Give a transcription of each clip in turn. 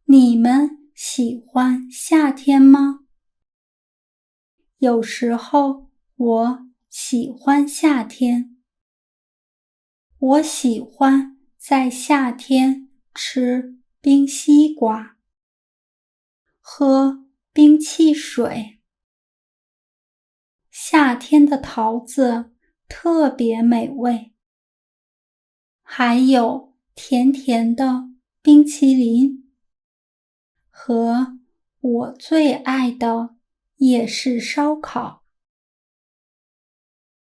你们喜欢夏天吗？有时候我喜欢夏天。我喜欢在夏天吃冰西瓜，喝冰汽水。夏天的桃子特别美味，还有甜甜的冰淇淋和我最爱的夜市烧烤。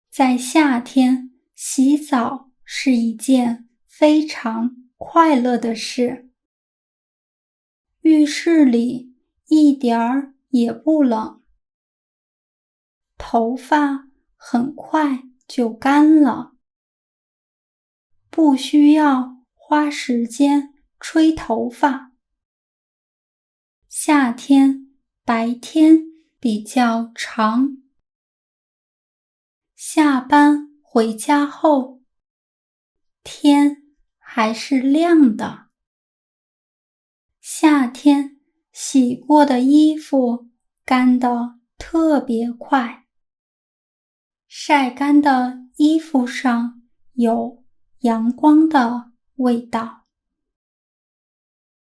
在夏天，洗澡是一件非常快乐的事。浴室里一点儿也不冷，头发很快就干了，不需要花时间吹头发。夏天白天比较长，下班回家后，天还是亮的。夏天洗过的衣服干得特别快，晒干的衣服上有阳光的味道。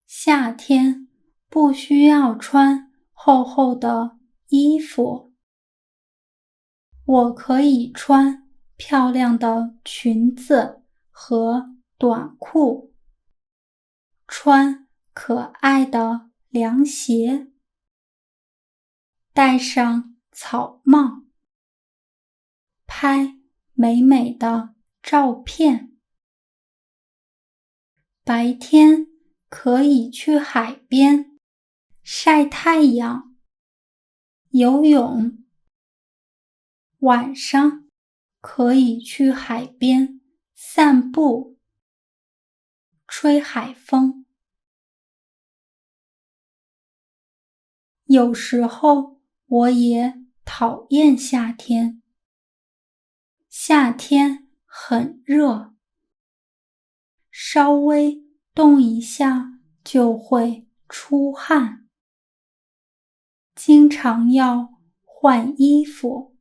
夏天不需要穿厚厚的衣服，我可以穿漂亮的裙子和短裤，穿可爱的凉鞋，戴上草帽，拍美美的照片。白天可以去海边晒太阳、游泳，晚上可以去海边散步、吹海风。有时候我也讨厌夏天，夏天很热，稍微动一下就会出汗，经常要换衣服。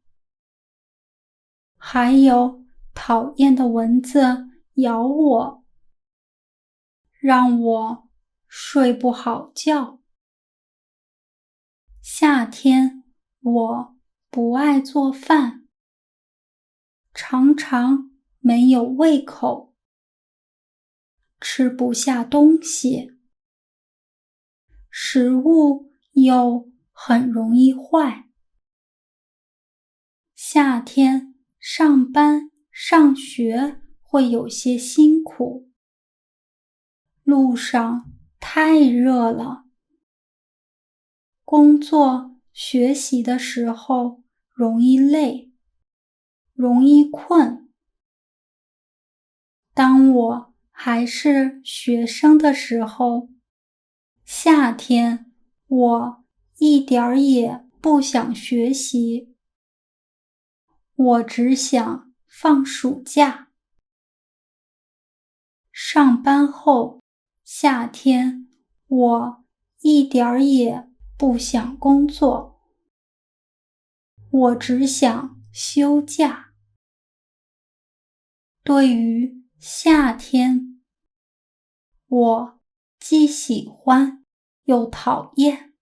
还有讨厌的蚊子咬我，让我睡不好觉。夏天我不爱做饭，常常没有胃口，吃不下东西，食物又很容易坏。夏天上班上学会有些辛苦，路上太热了，工作学习的时候容易累，容易困。当我还是学生的时候，夏天我一点儿也不想学习，我只想放暑假。上班后，夏天我一点儿也不想工作，我只想休假。对于夏天，我既喜欢又讨厌。